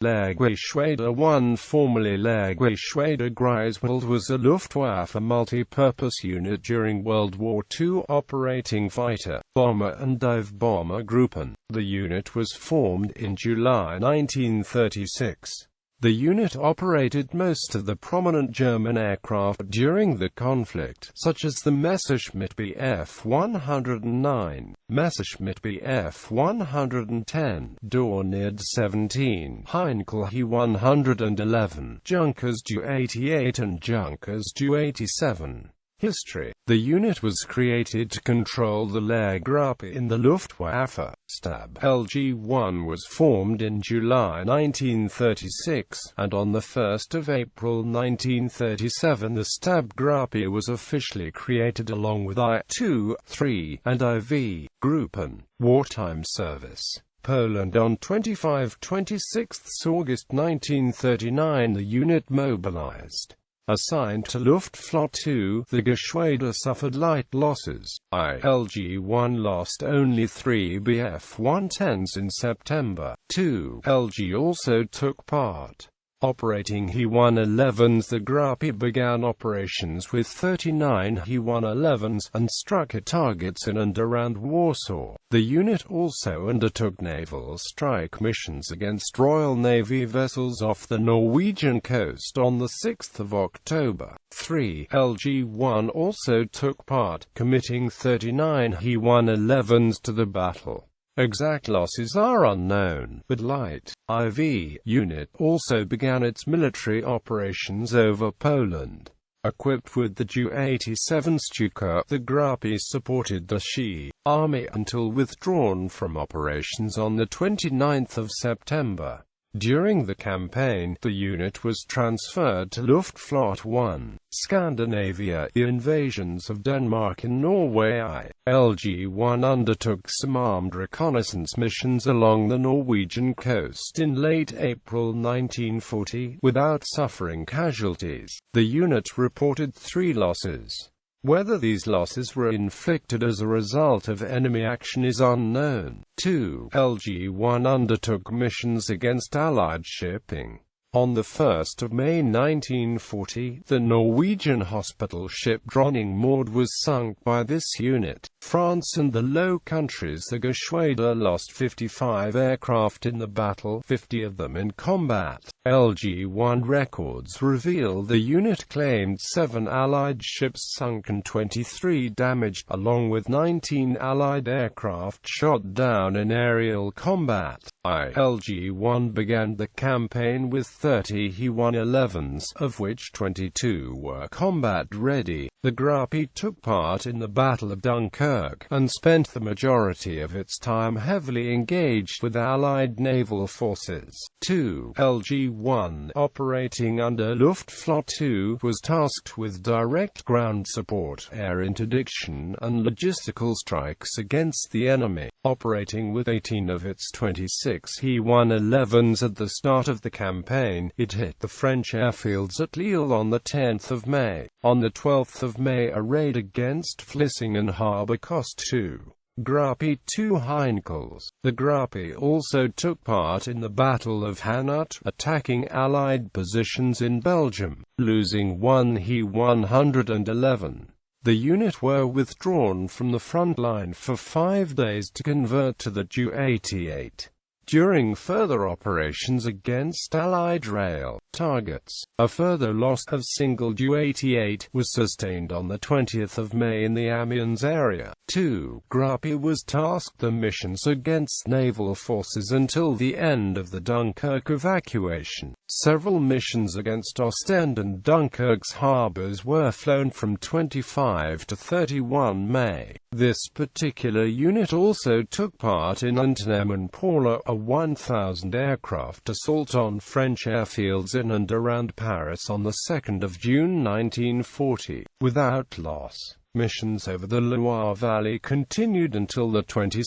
Lehrgeschwader 1, formerly Lehrgeschwader Greifswald, was a Luftwaffe multi-purpose unit during World War II operating fighter, bomber and dive bomber Gruppen. The unit was formed in July 1936. The unit operated most of the prominent German aircraft during the conflict, such as the Messerschmitt Bf 109, Messerschmitt Bf 110, Dornier Do 17, Heinkel He 111, Do 88 and Do 87. History. The unit was created to control the Lehrgruppe in the Luftwaffe. Stab LG-1 was formed in July 1936, and on 1 April 1937 the Stabgruppe was officially created along with I-2, 3, and IV, Gruppen. Wartime service. Poland. On 25–26 August 1939 the unit mobilized. Assigned to Luftwaffe, the Geschwader suffered light losses. LG-1 lost only 3 Bf-110s in September. 2 LG also took part. Operating He-111s, the Gruppe began operations with 39 He-111s and struck at targets in and around Warsaw. The unit also undertook naval strike missions against Royal Navy vessels off the Norwegian coast on 6 October. 3 LG-1 also took part, committing 39 He-111s to the battle. Exact losses are unknown, but Light IV unit also began its military operations over Poland. Equipped with the Do 87 Stuka, the Gruppe supported the She Army until withdrawn from operations on 29 September. During the campaign, the unit was transferred to Luftwaffe 1, Scandinavia. The invasions of Denmark and Norway. LG-1 undertook some armed reconnaissance missions along the Norwegian coast in late April 1940, without suffering casualties. The unit reported 3 losses. Whether these losses were inflicted as a result of enemy action is unknown. 2 LG-1 undertook missions against Allied shipping. On 1 May 1940, the Norwegian hospital ship Dronning Maud was sunk by this unit. France and the Low Countries. The Geschwader lost 55 aircraft in the battle, 50 of them in combat. LG-1 records reveal the unit claimed 7 Allied ships sunk and 23 damaged, along with 19 Allied aircraft shot down in aerial combat. LG-1 began the campaign with 30 He-111s, of which 22 were combat-ready. The Gruppe took part in the Battle of Dunkirk, and spent the majority of its time heavily engaged with Allied naval forces. 2 LG-1, operating under Luftwaffe, was tasked with direct ground support, air interdiction, and logistical strikes against the enemy. Operating with 18 of its 26 He-111s at the start of the campaign, it hit the French airfields at Lille on 10 May. On 12 May a raid against Vlissingen harbour cost 2 Gruppe 2 Heinkels. The Gruppe also took part in the Battle of Hanout, attacking Allied positions in Belgium, losing 1 He-111. The unit were withdrawn from the front line for 5 days to convert to the Do 88. During further operations against Allied rail targets, a further loss of single Do 88 was sustained on 20 May in the Amiens area. 2 Gruppe was tasked the missions against naval forces until the end of the Dunkirk evacuation. Several missions against Ostend and Dunkirk's harbours were flown from 25 to 31 May. This particular unit also took part in Antinem and Paula, a 1,000 aircraft assault on French airfields in and around Paris on 2 June 1940, without loss. Missions over the Loire Valley continued until 22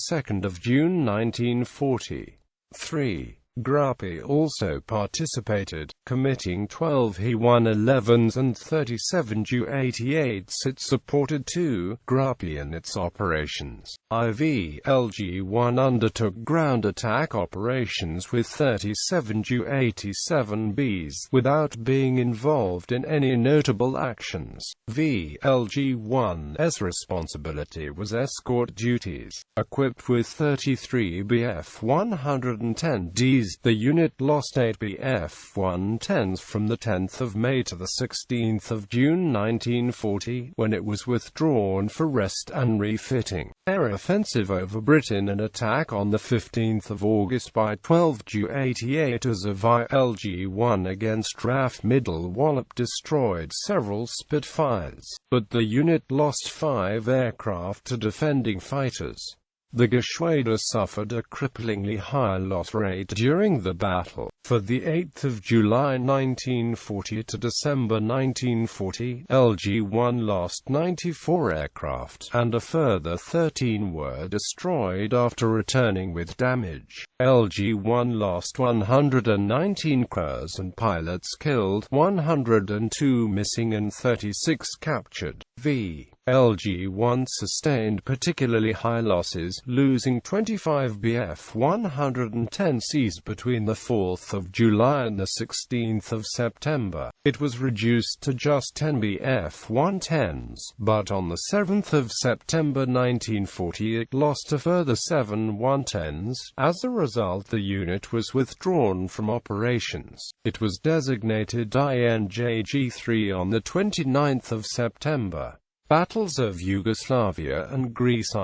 June 1940. 3 Gruppe also participated, committing 12 He-111s and 37 Ju-88s. It supported 2 Gruppe in its operations. Lg-1 undertook ground attack operations with 37 Ju-87Bs, without being involved in any notable actions. Lg-1's responsibility was escort duties. Equipped with 33 Bf-110Ds, the unit lost 8 Bf-110s from the 10th of May to the 16th of June 1940, when it was withdrawn for rest and refitting. Air offensive over Britain and attack on the 15th of August by 12 Ju-88s of Lg-1 against RAF Middle Wallop destroyed several Spitfires, but the unit lost 5 aircraft to defending fighters. The Geschwader suffered a cripplingly high loss rate during the battle. For the 8th of July 1940 to December 1940, Lg-1 lost 94 aircraft, and a further 13 were destroyed after returning with damage. Lg-1 lost 119 crews and pilots killed, 102 missing and 36 captured. Lg-1 sustained particularly high losses, losing 25 Bf-110Cs between the 4th of July and the 16th of September. It was reduced to just 10 Bf-110s, but on the 7th of September 1940 it lost a further 7 110s. As a result, the unit was withdrawn from operations. It was designated INJG-3 on the 29th of September. Battles of Yugoslavia and Greece.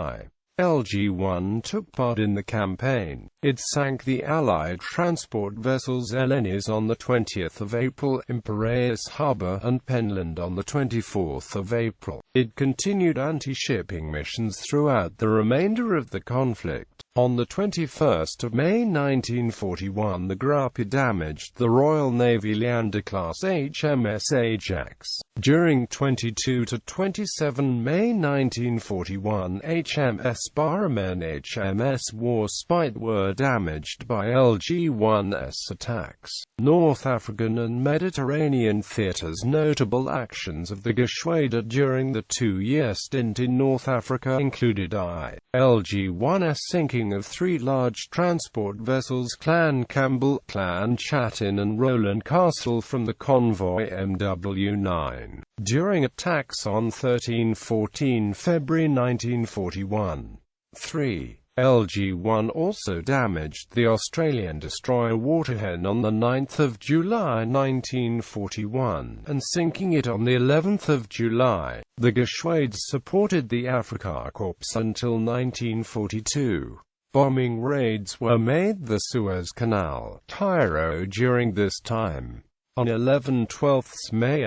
Lg-1 took part in the campaign. It sank the Allied transport vessels Elenis on the 20th of April, in Piraeus Harbour, and Penland on the 24th of April. It continued anti-shipping missions throughout the remainder of the conflict. On the 21st of May 1941, the Gruppe damaged the Royal Navy Leander-class HMS Ajax. During 22 to 27 May 1941, HMS Barmen and HMS Warspite were damaged by Lg-1's attacks. North African and Mediterranean theaters. Notable actions of the Geschwader during the 2-year stint in North Africa included Lg-1's sinking of 3 large transport vessels Clan Campbell, Clan Chattin and Roland Castle from the convoy MW9, during attacks on 13–14 February 1941. 3. Lg-1 also damaged the Australian destroyer Waterhen on the 9th of July 1941, and sinking it on the 11th of July. The Geschwader supported the Afrika Korps until 1942. Bombing raids were made the Suez Canal, Cairo during this time. On 11/12 May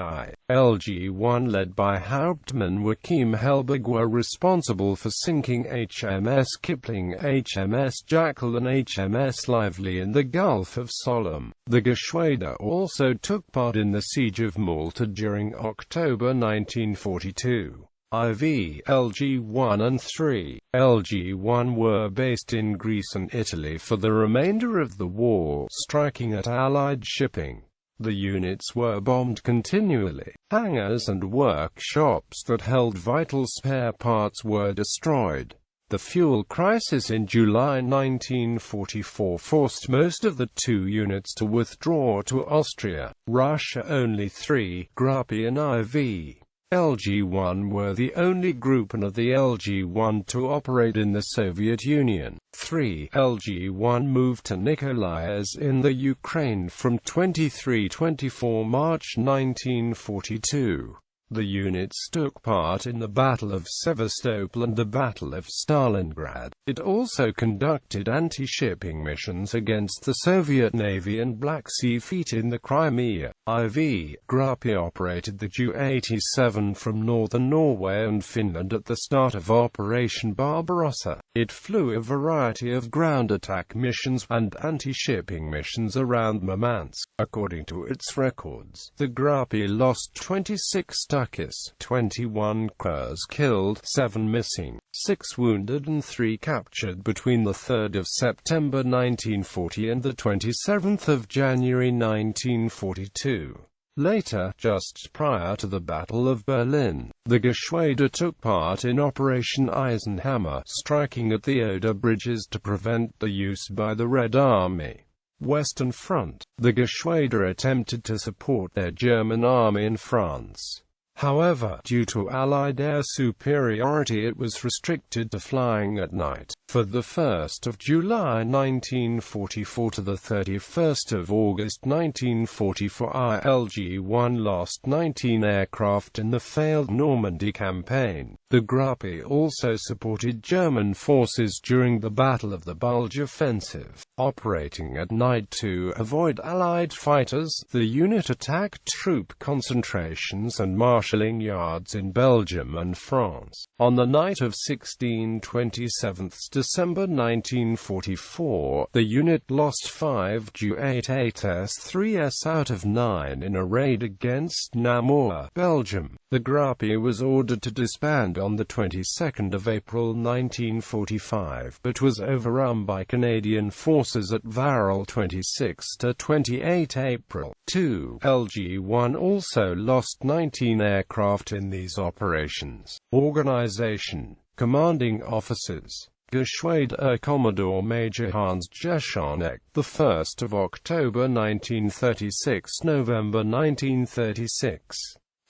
Lg-1 led by Hauptmann Joachim Helberg were responsible for sinking HMS Kipling, HMS Jackal and HMS Lively in the Gulf of Sollum. The Geschwader also took part in the Siege of Malta during October 1942. Lg-1 and 3. Lg-1 were based in Greece and Italy for the remainder of the war, striking at Allied shipping. The units were bombed continually. Hangars and workshops that held vital spare parts were destroyed. The fuel crisis in July 1944 forced most of the 2 units to withdraw to Austria, Russia. Only 3, Gruppe and IV. Lg-1 were the only group of the Lg-1 to operate in the Soviet Union. 3. Lg-1 moved to Nikolaev in the Ukraine from 23–24 March 1942. The units took part in the Battle of Sevastopol and the Battle of Stalingrad. It also conducted anti-shipping missions against the Soviet Navy and Black Sea Fleet in the Crimea. IV. Gruppe operated the Ju-87 from northern Norway and Finland at the start of Operation Barbarossa. It flew a variety of ground attack missions and anti-shipping missions around Murmansk. According to its records, the Gruppe lost 26 times circus. 21 crews killed, 7 missing, 6 wounded and 3 captured between the 3rd of September 1940 and the 27th of January 1942. Later, just prior to the Battle of Berlin, the Geschwader took part in Operation Eisenhammer, striking at the Oder bridges to prevent the use by the Red Army. Western Front. The Geschwader attempted to support their German army in France. However, due to Allied air superiority, it was restricted to flying at night. For the 1st of July 1944 to the 31st of August 1944, ILG-1 lost 19 aircraft in the failed Normandy campaign. The Gruppe also supported German forces during the Battle of the Bulge offensive. Operating at night to avoid Allied fighters, the unit attacked troop concentrations and marshalling yards in Belgium and France. On the night of 16/27 December 1944, the unit lost 5 Ju-88S-3S out of 9 in a raid against Namur, Belgium. The Gruppe was ordered to disband on the 22nd of April 1945, but was overrun by Canadian forces at Varel 26–28 April. 2. LG-1 also lost 19 aircraft in these operations. Organization. Commanding officers. Geschwader Commodore Major Hans Jeschonek, 1st of October 1936 – November 1936.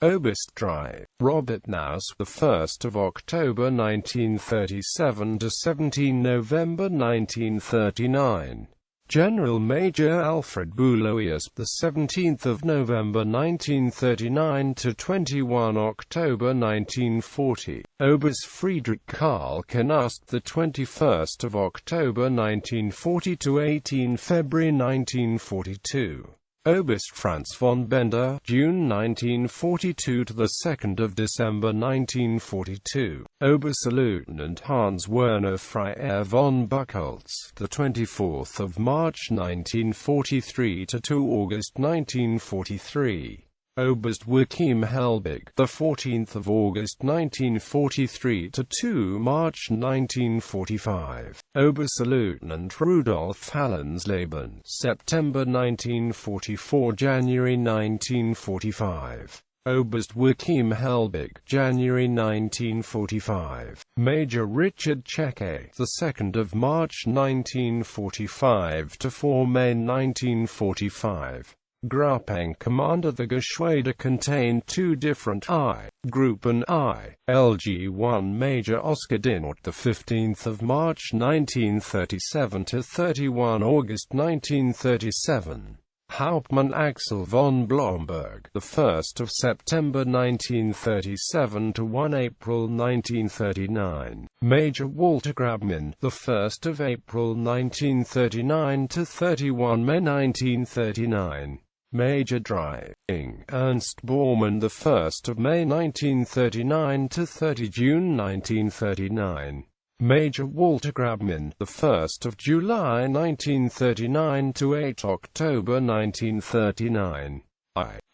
Oberst 3. Robert Naus, 1st of October 1937 to 17 November 1939. General Major Alfred Bouloius, 17th of November 1939 to 21 October 1940. Oberst Friedrich Karl Knast, 21st of October 1940 to 18 February 1942. Oberst Franz von Bender, June 1942 to the 2nd of December 1942. Oberstleutnant Hans Werner Freiherr von Buchholz, the 24th of March 1943 to 2 August 1943. Oberst Joachim Helbig, the 14th of August 1943 to 2 March 1945. Oberstleutnant Rudolf Hallensleben, September 1944 January 1945. Oberst Joachim Helbig, January 1945. Major Richard Cheke, the 2nd of March 1945 to 4 May 1945. Gruppen Commander. The Geschwader contained 2 different Gruppen-I. LG-1 Major Oskar Dinort, the 15th of March 1937 to 31 August 1937. Hauptmann Axel von Blomberg, the 1st of September 1937 to 1 April 1939. Major Walter Grabman, the 1st of April 1939 to 31 May 1939. Major Driving Ernst Bormann, the 1st of May 1939 to 30 June 1939. Major Walter Grabman, the 1st of July 1939 to 8 October 1939.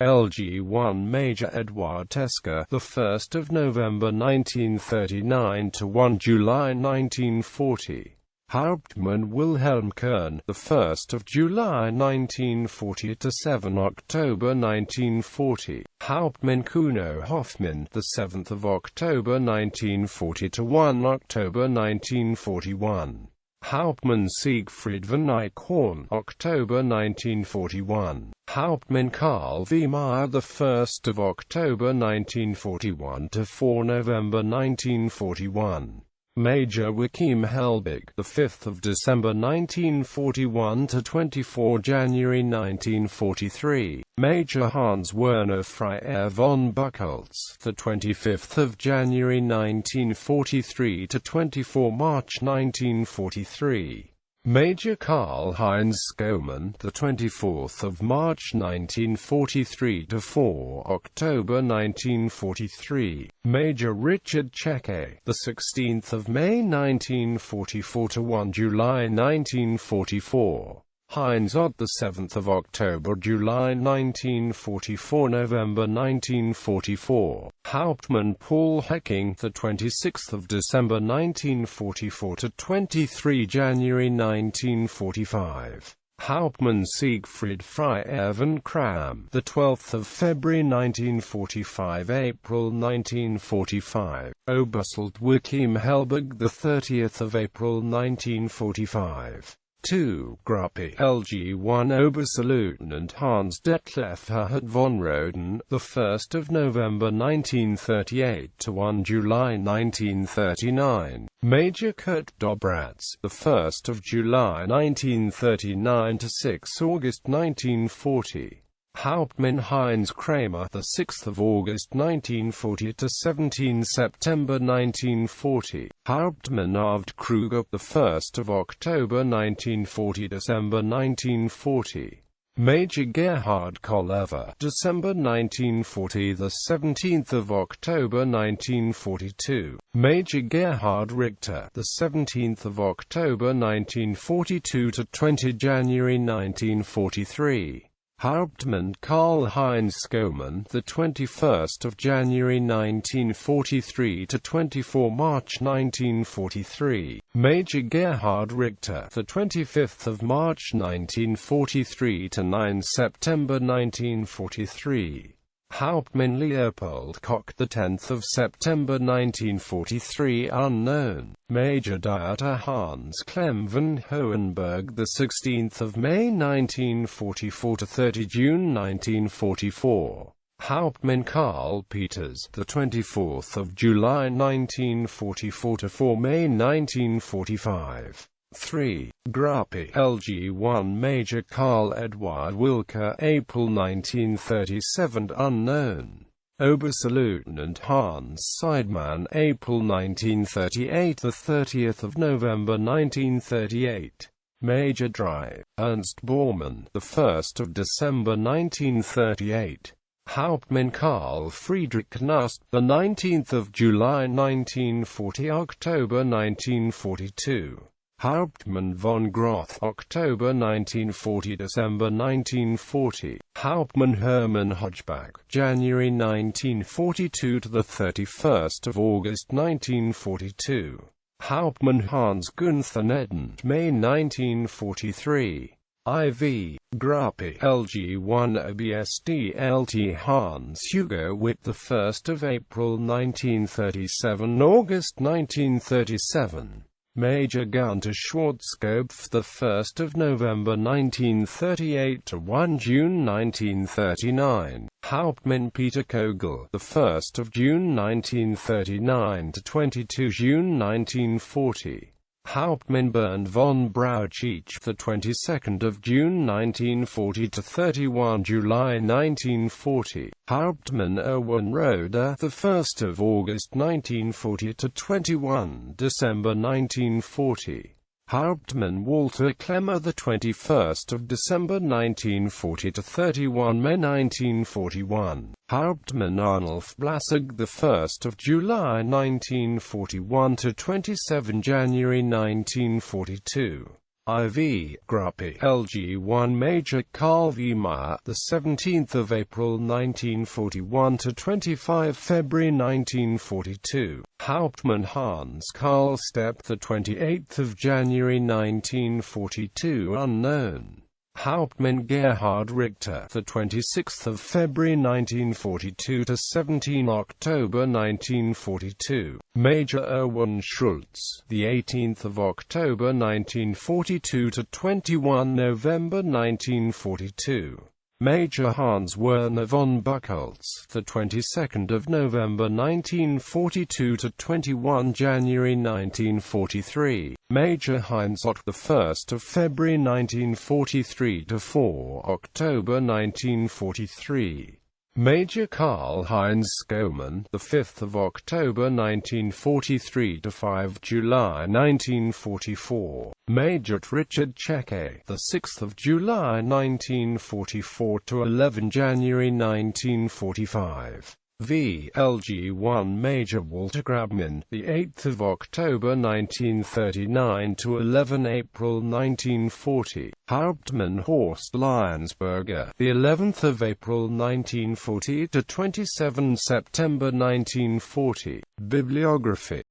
LG-1 Major Eduard Tesker, the 1st of November 1939 to 1 July 1940. Hauptmann Wilhelm Kern, the 1st of July 1940 to 7 October 1940. Hauptmann Kuno Hoffmann, the 7th of October 1940 to 1 October 1941. Hauptmann Siegfried von Eichhorn, October 1941. Hauptmann Karl V. Meyer, the 1st of October 1941 to 4 November 1941. Major Joachim Helbig, the 5th of December 1941 to 24 January 1943. Major Hans Werner Freiherr von Buchholz, the 25th of January 1943 to 24 March 1943. Major Karl-Heinz Skoman, the 24th of March 1943 to 4 October 1943. Major Richard Cheke, the 16th of May 1944 to 1 July 1944. Heinz Ott, the 7th of October, July 1944, November 1944. Hauptmann Paul Hecking, the 26th of December 1944 to 23 January 1945. Hauptmann Siegfried Freiherr von Kram, the 12th of February 1945, April 1945. Oberstleutnant Joachim Helberg, the 30th of April 1945. 2. Gruppe LG1 Oberstleutnant Hans Detlef Erhard von Roden, the 1st of November 1938 to 1 July 1939. Major Kurt Dobratz, the 1st of July 1939 to 6 August 1940. Hauptmann Heinz Kramer, the 6th of August 1940 to 17 September 1940. Hauptmann Arvid Kruger, the 1st of October 1940 December 1940. Major Gerhard Kollever, December 1940, the 17th of October 1942. Major Gerhard Richter, the 17th of October 1942 to 20 January 1943. Hauptmann Karl-Heinz Skoman, the 21st of January 1943 to 24 March 1943. Major Gerhard Richter, the 25th of March 1943 to 9 September 1943. Hauptmann Leopold Koch, the 10th of September 1943, unknown. Major Dieter Hans Clem von Hohenberg, the 16th of May 1944 to 30 June 1944. Hauptmann Karl Peters, the 24th of July 1944 to 4 May 1945. 3. Gruppe LG1 Major Karl Eduard Wilke, April 1937, unknown. Oberstleutnant Hans Seidmann, April 1938, the 30th of November 1938. Major Dry Ernst Bormann, the 1st of December 1938. Hauptmann Karl Friedrich Knust, the 19th of July 1940, October 1942. Hauptmann von Groth, October 1940 December 1940. Hauptmann Hermann Hodgebach, January 1942 to the 31st of August 1942. Hauptmann Hans Gunther Nedden, May 1943. IV. Gruppe LG1 OBSD LT Hans Hugo Witt, the 1st of April 1937, August 1937. Major Gunter Schwarzkopf, the 1st of November 1938 to 1 June 1939. Hauptmann Peter Kogel, the 1st of June 1939 to 22 June 1940. Hauptmann Bernd von Brauchitsch, the 22nd of June 1940 to 31 July 1940. Hauptmann Erwin Roeder, the 1st of August 1940 to 21 December 1940. Hauptmann Walter Klemmer, the 21st of December 1940 to 31 May 1941. Hauptmann Arnulf Blassig, the 1st of July 1941 to 27 January 1942. IV. Gruppe LG1 Major Karl V. Meyer, the 17th of April 1941 to 25 February 1942. Hauptmann Hans Karl Stepp, the 28th of January 1942, unknown. Hauptmann Gerhard Richter, the 26th of February 1942 to 17 October 1942. Major Erwin Schultz, the 18th of October 1942 to 21 November 1942. Major Hans Werner von Buchholz, the 22nd of November 1942 to 21 January 1943. Major Heinz Ott, the 1st of February 1943 to 4 October 1943. Major Karl-Heinz Skoman, the 5th of October 1943 to 5 July 1944. Major Richard Cheke, the 6th of July 1944 to 11 January 1945. VLG-1 Major Walter Grabman, the 8th of October 1939 to 11 April 1940. Hauptmann Horst Lionsberger, the 11th of April 1940 to 27 September 1940. Bibliography